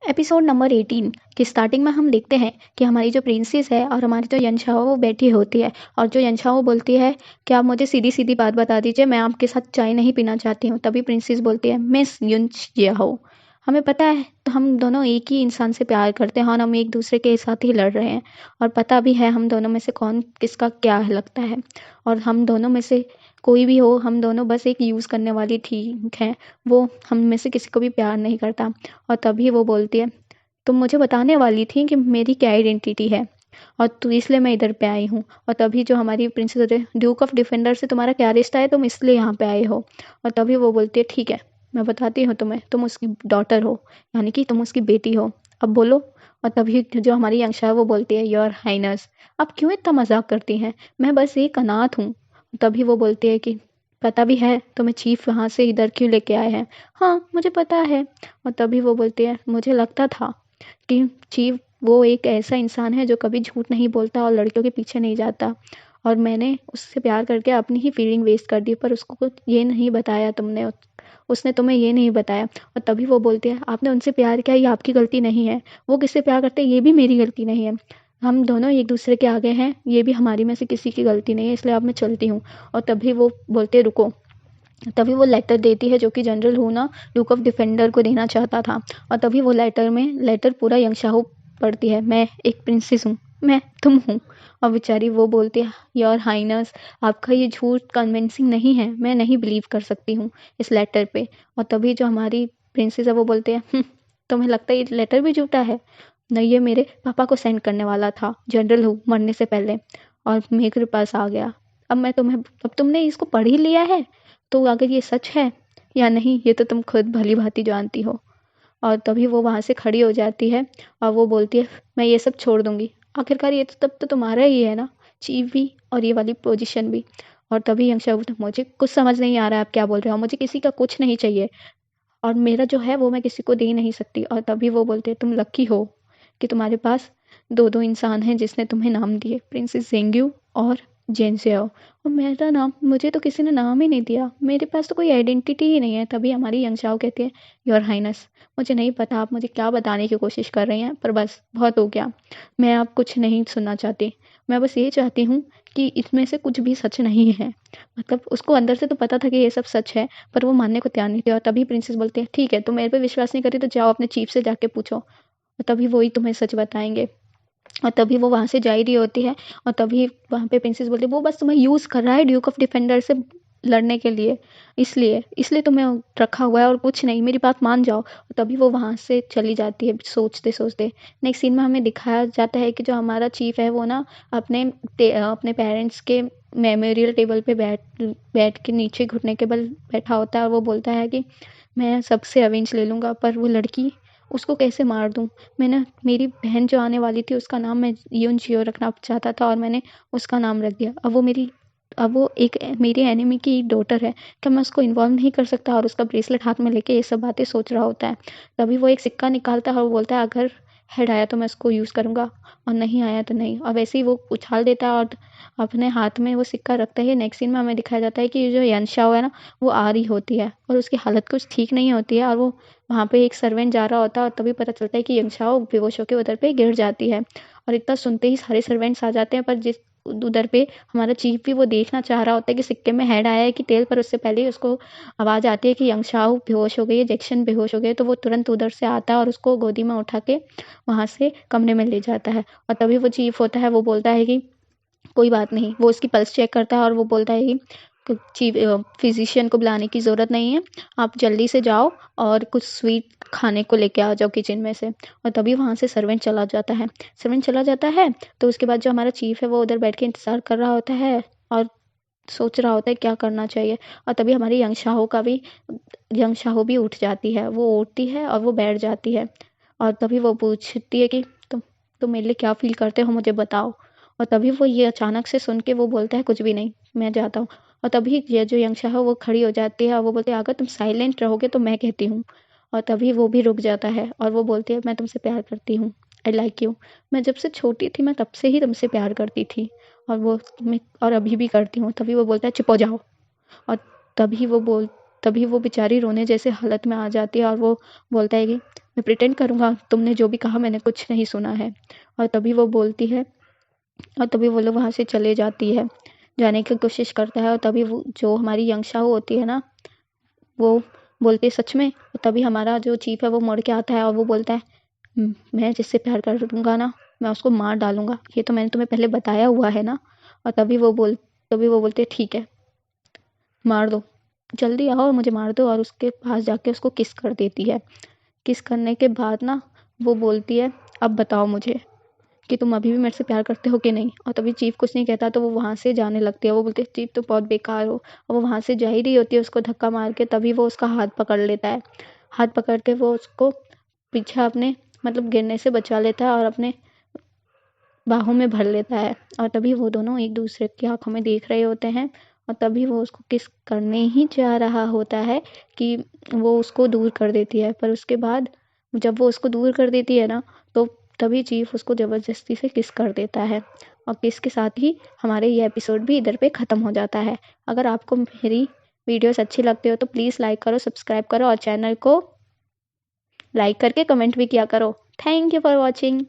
Episode number 18 की starting में हम देखते हैं कि हमारी जो प्रिंसेस है और हमारी जो यंशाओ वो बैठी होती है और जो यंशाओ बोलती है कि आप मुझे सीधी सीधी बात बता दीजिए, मैं आपके साथ चाय नहीं पीना चाहती हूँ। तभी प्रिंसेस बोलती है, मिस युनचाओ, हमें पता है तो हम दोनों एक ही इंसान से प्यार करते हैं और हम एक दूसरे के साथ ही लड़ रहे हैं और पता भी है हम दोनों में से कौन किसका क्या लगता है और हम दोनों में से कोई भी हो, हम दोनों बस एक यूज़ करने वाली ठीक है। वो हम में से किसी को भी प्यार नहीं करता। और तभी वो बोलती है, तुम मुझे बताने वाली थी कि मेरी क्या आइडेंटिटी है और तो इसलिए मैं इधर पे आई हूँ। और तभी जो हमारी प्रिंसेस होती है, ड्यूक ऑफ डिफेंडर से तुम्हारा क्या रिश्ता है, तुम इसलिए यहाँ पे आए हो। और तभी वो बोलती है, ठीक है मैं बताती हूँ तुम्हें, तुम उसकी डॉटर हो, यानी कि तुम उसकी बेटी हो, अब बोलो। और तभी जो हमारी यंक्षा है वो बोलती है, योर हाइनस, आप क्यों इतना मजाक करती हैं, मैं बस एक अनाथ हूँ। तभी वो बोलती है कि पता भी है तुम्हें चीफ वहाँ से इधर क्यों लेके आए हैं। हाँ मुझे पता है। और तभी वो बोलती है, मुझे लगता था कि चीफ वो एक ऐसा इंसान है जो कभी झूठ नहीं बोलता और लड़कियों के पीछे नहीं जाता और मैंने उससे प्यार करके अपनी ही फीलिंग वेस्ट कर दी, पर उसको कुछ ये नहीं बताया तुमने, उसने तुम्हें ये नहीं बताया। और तभी वो बोलती है, आपने उनसे प्यार किया, ये आपकी गलती नहीं है, वो किससे प्यार करते हैं ये भी मेरी गलती नहीं है, हम दोनों एक दूसरे के आगे हैं, ये भी हमारी में से किसी की गलती नहीं है, इसलिए अब मैं चलती हूँ। और तभी वो बोलते, रुको। तभी वो लेटर देती है जो कि जनरल हु ना ड्यूक ऑफ डिफेंडर को देना चाहता था। और तभी वो लेटर पूरा यंगशाहू पढ़ती है, मैं एक प्रिंसेस हूँ, मैं तुम हूँ। और बेचारी वो बोलती है, योर हाइनस, आपका ये झूठ कन्विंसिंग नहीं है, मैं नहीं बिलीव कर सकती हूँ इस लेटर पे। और तभी जो हमारी प्रिंसेस है वो बोलते हैं, तुम्हें लगता है ये लेटर भी झूठा है, नहीं ये मेरे पापा को सेंड करने वाला था जनरल हु मरने से पहले और मेरे पास आ गया। अब तुमने इसको पढ़ ही लिया है, तो अगर ये सच है या नहीं ये तो तुम खुद भली भांति जानती हो। और तभी वो वहाँ से खड़ी हो जाती है और वो बोलती है, मैं ये सब छोड़ दूंगी, आखिरकार ये तो तब तो तुम्हारा ही है ना, चीफ भी और ये वाली पोजीशन भी। और तभी यंग शाह, मुझे कुछ समझ नहीं आ रहा है आप क्या बोल रहे हो, मुझे किसी का कुछ नहीं चाहिए और मेरा जो है वो मैं किसी को दे ही नहीं सकती। और तभी वो बोलते हैं, तुम लकी हो कि तुम्हारे पास दो दो इंसान हैं जिसने तुम्हें नाम दिए, प्रिंसेस जेंग्यू और जेनसेओ। और मेरा नाम, मुझे तो किसी ने नाम ही नहीं दिया, मेरे पास तो कोई आइडेंटिटी ही नहीं है। तभी हमारी यंगशाओ कहती है, योर हाइनस, मुझे नहीं पता आप मुझे क्या बताने की कोशिश कर रही हैं, पर बस बहुत हो गया, मैं अब कुछ नहीं सुनना चाहती, मैं बस ये चाहती हूँ कि इसमें से कुछ भी सच नहीं है। मतलब उसको अंदर से तो पता था कि ये सब सच है, पर वो मानने को तैयार नहीं थी। और तभी प्रिंसेस बोलती है, ठीक है तुम मेरे पे विश्वास नहीं करी तो जाओ अपने चीफ से जाके पूछो, और तभी वही तुम्हें सच बताएंगे। और तभी वो वहाँ से जा ही रही होती है और तभी वहाँ पे प्रिंसेस बोलती है, वो बस तुम्हें यूज़ कर रहा है ड्यूक ऑफ डिफेंडर से लड़ने के लिए, इसलिए इसलिए तुम्हें रखा हुआ है और कुछ नहीं, मेरी बात मान जाओ। और तभी वो वहाँ से चली जाती है सोचते सोचते। नेक्स्ट सीन में हमें दिखाया जाता है कि जो हमारा चीफ है वो ना अपने पेरेंट्स के मेमोरियल टेबल पे बैठ बैठ के नीचे घुटने के बल बैठा होता है और वो बोलता है कि मैं सबसे अवेंज ले लूँगा, पर वो लड़की, उसको कैसे मार दूँ। मैंने मेरी बहन जो आने वाली थी उसका नाम मैं यून जियो रखना चाहता था और मैंने उसका नाम रख दिया। अब वो एक मेरी एनिमी की डॉटर है, क्या मैं उसको इन्वॉल्व नहीं कर सकता। और उसका ब्रेसलेट हाथ में लेके ये सब बातें सोच रहा होता है। तभी वो एक सिक्का निकालता है और बोलता है, अगर हेड आया तो मैं उसको यूज़ करूँगा और नहीं आया तो नहीं। और वैसे ही वो उछाल देता है और अपने हाथ में वो सिक्का रखता है। नेक्स्ट सीन में हमें दिखाया जाता है कि ये जो यनशाओ है ना, वो आ रही होती है और उसकी हालत कुछ ठीक नहीं होती है और वो वहाँ पे एक सर्वेंट जा रहा होता है और तभी पता चलता है कि यंगशाओ बेहोश होकर उधर पे गिर जाती है। और इतना सुनते ही सारे सर्वेंट्स आ जाते हैं, पर जिस उधर पे हमारा चीफ भी वो देखना चाह रहा होता है कि सिक्के में हेड आया है कि टेल, पर उससे पहले ही उसको आवाज़ आती है कि यंगशाओ बेहोश हो गई है, जैक्सन बेहोश हो गए। तो वो तुरंत उधर से आता है और उसको गोदी में उठा के वहाँ से कमरे में ले जाता है। और तभी वो चीफ होता है वो बोलता है कि कोई बात नहीं, वो उसकी पल्स चेक करता है और वो बोलता है कि चीफ फिजिशियन को बुलाने की ज़रूरत नहीं है, आप जल्दी से जाओ और कुछ स्वीट खाने को लेके आ जाओ किचन में से। और तभी वहाँ से सर्वेंट चला जाता है। तो उसके बाद जो हमारा चीफ है वो उधर बैठ के इंतज़ार कर रहा होता है और सोच रहा होता है क्या करना चाहिए। और तभी हमारी यंग शाहो भी उठ जाती है, वो उठती है और वो बैठ जाती है। और तभी वो पूछती है कि तुम मेरे लिए क्या फील करते हो, मुझे बताओ। और तभी वो ये अचानक से सुन के वो बोलता है, कुछ भी नहीं, मैं जाता हूँ। और तभी ये जो यंगशा है वो खड़ी हो जाती है और वो बोलती है, अगर तुम साइलेंट रहोगे तो मैं कहती हूँ। और तभी वो भी रुक जाता है और वो बोलती है, मैं तुमसे प्यार करती हूँ, आई लाइक यू, मैं जब से छोटी थी मैं तब से ही तुमसे प्यार करती थी और और अभी भी करती हूँ। तभी वो बोलता है, चुप हो जाओ। और तभी वो बोल तभी वो बेचारी रोने जैसे हालत में आ जाती है और वो बोलता है कि मैं प्रिटेंड करूँगा तुमने जो भी कहा मैंने कुछ नहीं सुना है। और तभी वो बोलती है और तभी वो लोग वहाँ से चले जाती है, जाने की कोशिश करता है और तभी वो जो हमारी यंगशाओ होती है ना, वो बोलती है सच में? और तभी हमारा जो चीफ है वो मुड़ के आता है और वो बोलता है मैं जिससे प्यार करूँगा ना, मैं उसको मार डालूँगा। ये तो मैंने तुम्हें पहले बताया हुआ है ना। और तभी वो बोलते ठीक है, मार दो, जल्दी आओ और मुझे मार दो। और उसके पास जाके उसको किस कर देती है। किस करने के बाद ना वो बोलती है अब बताओ मुझे कि तुम अभी भी मेरे से प्यार करते हो कि नहीं। और तभी चीफ कुछ नहीं कहता तो वो वहाँ से जाने लगती है। वो बोलती है चीफ तो बहुत बेकार हो। और वो वहाँ से जा ही रही होती है उसको धक्का मार के, तभी वो उसका हाथ पकड़ लेता है। हाथ पकड़ के वो उसको पीछे अपने मतलब गिरने से बचा लेता है और अपने बाहों में भर लेता है। और तभी वो दोनों एक दूसरे की आंखों में देख रहे होते हैं और तभी वो उसको किस करने ही जा रहा होता है कि वो उसको दूर कर देती है। पर उसके बाद जब वो उसको दूर कर देती है ना, तो तभी चीफ उसको ज़बरदस्ती से किस कर देता है। और किस के साथ ही हमारे ये एपिसोड भी इधर पे ख़त्म हो जाता है। अगर आपको मेरी वीडियोस अच्छी लगती हो तो प्लीज़ लाइक करो, सब्सक्राइब करो और चैनल को लाइक करके कमेंट भी किया करो। Thank you for watching.